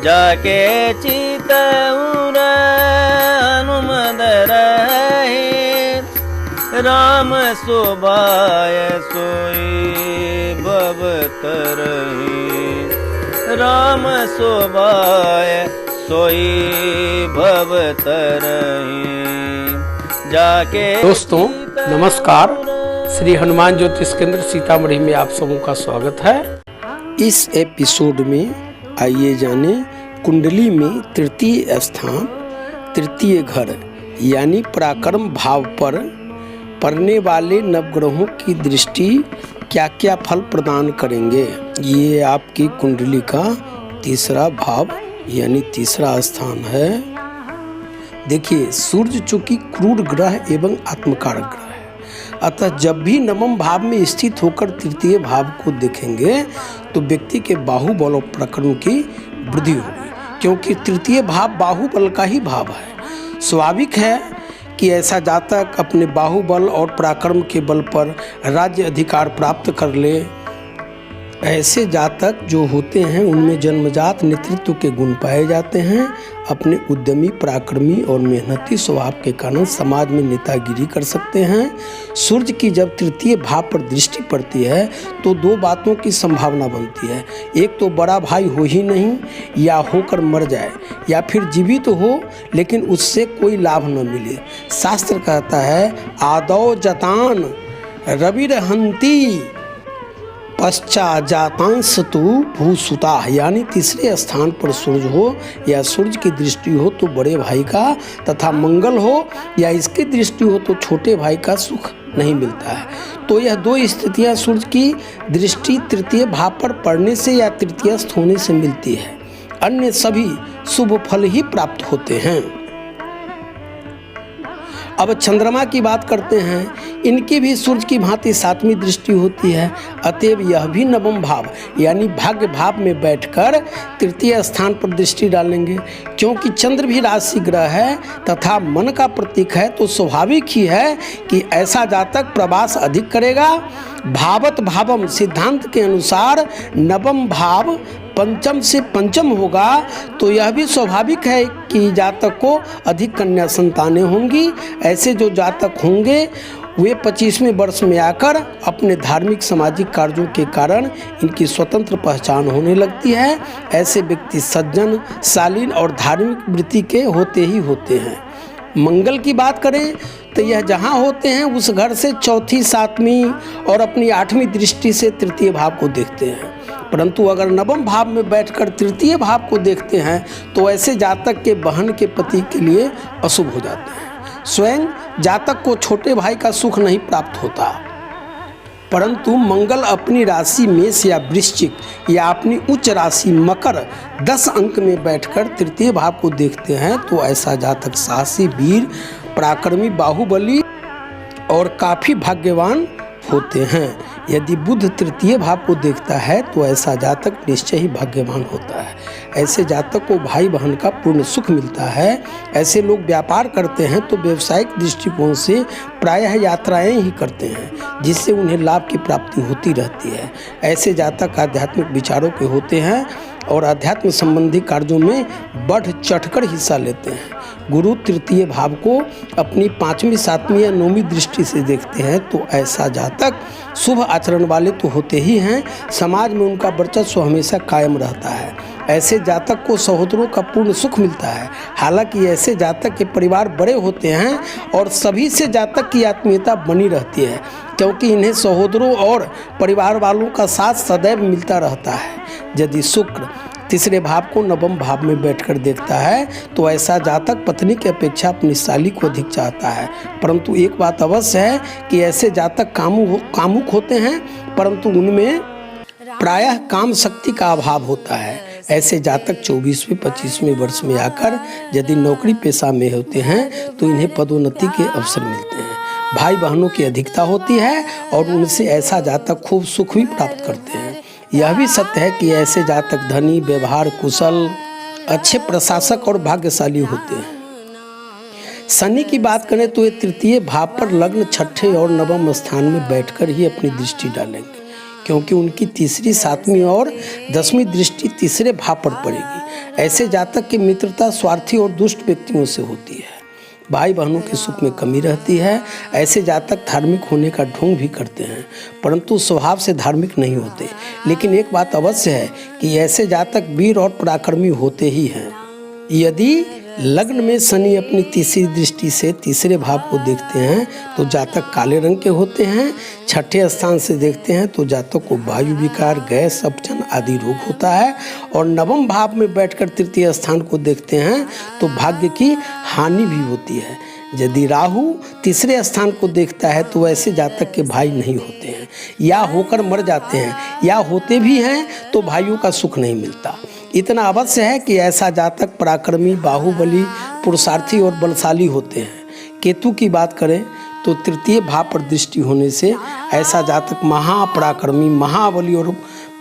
जाके चितउर हनुमद रहे, राम शोभाय सोई भव तरहि, राम शोभाय सोई भव तरहि। जाके दोस्तों नमस्कार, श्री हनुमान ज्योतिष केंद्र सीतामढ़ी में आप सबों का स्वागत है। इस एपिसोड में आइए जाने कुंडली में तृतीय स्थान, तृतीय घर यानी पराक्रम भाव पर पड़ने वाले नवग्रहों की दृष्टि क्या क्या फल प्रदान करेंगे। ये आपकी कुंडली का तीसरा भाव यानी तीसरा स्थान है। देखिए, सूर्य चूंकि क्रूर ग्रह एवं आत्मकारक ग्रह है, अतः जब भी नवम भाव में स्थित होकर तृतीय भाव को देखेंगे तो व्यक्ति के बाहुबल और पराक्रम की वृद्धि होगी, क्योंकि तृतीय भाव बाहुबल का ही भाव है। स्वाभाविक है कि ऐसा जातक अपने बाहुबल और पराक्रम के बल पर राज्य अधिकार प्राप्त कर ले। ऐसे जातक जो होते हैं उनमें जन्मजात नेतृत्व के गुण पाए जाते हैं। अपने उद्यमी, पराक्रमी और मेहनती स्वभाव के कारण समाज में नेतागिरी कर सकते हैं। सूर्य की जब तृतीय भाव पर दृष्टि पड़ती है तो दो बातों की संभावना बनती है। एक तो बड़ा भाई हो ही नहीं, या होकर मर जाए, या फिर जीवित हो लेकिन उससे कोई लाभ न मिले। शास्त्र कहता है आदौ जतान रविरहंती पश्चाजातांश तु भूसुता, यानी तीसरे स्थान पर सूर्य हो या सूर्य की दृष्टि हो तो बड़े भाई का तथा मंगल हो, या इसकी दृष्टि हो तो छोटे भाई का सुख नहीं मिलता है। तो यह दो स्थितियां सूर्य की दृष्टि तृतीय भाव पर पड़ने से या तृतीयस्थ होने से मिलती है। अन्य सभी शुभ फल ही प्राप्त होते हैं। अब चंद्रमा की बात करते हैं। इनकी भी सूर्य की भांति सातवीं दृष्टि होती है, अतएव यह भी नवम भाव यानी भाग्य भाव में बैठकर तृतीय स्थान पर दृष्टि डालेंगे। क्योंकि चंद्र भी राशि ग्रह है तथा मन का प्रतीक है, तो स्वाभाविक ही है कि ऐसा जातक प्रवास अधिक करेगा। भावत भावम सिद्धांत के अनुसार नवम भाव पंचम से पंचम होगा, तो यह भी स्वाभाविक है कि जातक को अधिक कन्या संतानें होंगी। ऐसे जो जातक होंगे वे 25वें वर्ष में आकर अपने धार्मिक सामाजिक कार्यों के कारण इनकी स्वतंत्र पहचान होने लगती है। ऐसे व्यक्ति सज्जन, शालीन और धार्मिक वृत्ति के होते ही होते हैं। मंगल की बात करें तो यह जहाँ होते हैं उस घर से चौथी, सातवीं और अपनी आठवीं दृष्टि से तृतीय भाव को देखते हैं। परंतु अगर नवम भाव में बैठकर तृतीय भाव को देखते हैं तो ऐसे जातक के बहन के पति के लिए अशुभ हो जाते हैं। स्वयं जातक को छोटे भाई का सुख नहीं प्राप्त होता, परंतु मंगल अपनी राशि मेष या वृश्चिक या अपनी उच्च राशि मकर 10 अंक में बैठकर तृतीय भाव को देखते हैं तो ऐसा जातक साहसी, वीर, पराक्रमी, बाहुबली और काफ़ी भाग्यवान होते हैं। यदि बुध तृतीय भाव को देखता है तो ऐसा जातक निश्चय ही भाग्यवान होता है। ऐसे जातक को भाई बहन का पूर्ण सुख मिलता है। ऐसे लोग व्यापार करते हैं तो व्यवसायिक दृष्टिकोण से प्रायः यात्राएं ही करते हैं, जिससे उन्हें लाभ की प्राप्ति होती रहती है। ऐसे जातक आध्यात्मिक विचारों के होते हैं और अध्यात्म संबंधी कार्यों में बढ़ चढ़कर हिस्सा लेते हैं। गुरु तृतीय भाव को अपनी 5वीं, 7वीं या 9वीं दृष्टि से देखते हैं तो ऐसा जातक शुभ आचरण वाले तो होते ही हैं, समाज में उनका वर्चस्व हमेशा कायम रहता है। ऐसे जातक को सहोदरों का पूर्ण सुख मिलता है। हालांकि ऐसे जातक के परिवार बड़े होते हैं और सभी से जातक की आत्मीयता बनी रहती है, क्योंकि इन्हें सहोदरों और परिवार वालों का साथ सदैव मिलता रहता है। यदि शुक्र तीसरे भाव को नवम भाव में बैठकर देखता है तो ऐसा जातक पत्नी की अपेक्षा अपनी साली को अधिक चाहता है। परंतु एक बात अवश्य है कि ऐसे जातक कामुक होते हैं, परंतु उनमें प्रायः काम शक्ति का अभाव होता है। ऐसे जातक 24वें, 25वें वर्ष में आकर यदि नौकरी पेशा में होते हैं तो इन्हें पदोन्नति के अवसर मिलते हैं। भाई बहनों की अधिकता होती है और उनसे ऐसा जातक खूब सुख भी प्राप्त करते हैं। यह भी सत्य है कि ऐसे जातक धनी, व्यवहार कुशल, अच्छे प्रशासक और भाग्यशाली होते हैं। शनि की बात करें तो ये तृतीय भाव पर लग्न, छठे और नवम स्थान में बैठकर ही अपनी दृष्टि डालेंगे, क्योंकि उनकी तीसरी, सातवीं और 10वीं दृष्टि तीसरे भाव पर पड़ेगी। ऐसे जातक की मित्रता स्वार्थी और दुष्ट व्यक्तियों से होती है। भाई बहनों के सुख में कमी रहती है। ऐसे जातक धार्मिक होने का ढोंग भी करते हैं, परंतु स्वभाव से धार्मिक नहीं होते। लेकिन एक बात अवश्य है कि ऐसे जातक वीर और पराक्रमी होते ही हैं। यदि लग्न में शनि अपनी तीसरी दृष्टि से तीसरे भाव को देखते हैं तो जातक काले रंग के होते हैं। छठे स्थान से देखते हैं तो जातक को वायु विकार, गैस, अपचन आदि रोग होता है। और नवम भाव में बैठकर तृतीय स्थान को देखते हैं तो भाग्य की हानि भी होती है। यदि राहु तीसरे स्थान को देखता है तो ऐसे जातक के भाई नहीं होते हैं, या होकर मर जाते हैं, या होते भी हैं तो भाइयों का सुख नहीं मिलता। इतना अवश्य है कि ऐसा जातक पराक्रमी, बाहुबली, पुरुषार्थी और बलशाली होते हैं। केतु की बात करें तो तृतीय भाव पर दृष्टि होने से ऐसा जातक महापराक्रमी, महाबली और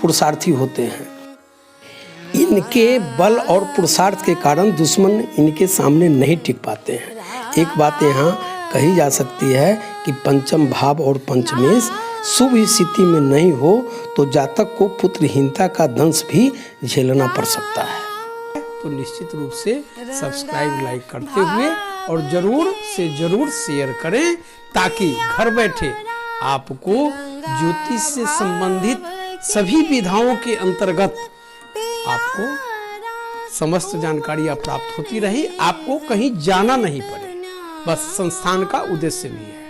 पुरुषार्थी होते हैं। इनके बल और पुरुषार्थ के कारण दुश्मन इनके सामने नहीं टिक पाते हैं। एक बात यहाँ कही जा सकती है कि पंचम भाव और पंचमेश शुभ स्थिति में नहीं हो तो जातक को पुत्रहीनता का दंश भी झेलना पड़ सकता है। तो निश्चित रूप से सब्सक्राइब, लाइक करते हुए और जरूर से जरूर शेयर करें, ताकि घर बैठे आपको ज्योतिष से संबंधित सभी विधाओं के अंतर्गत आपको समस्त जानकारियां प्राप्त होती रही। आपको कहीं जाना नहीं पड़े, बस संस्थान का उद्देश्य भी है।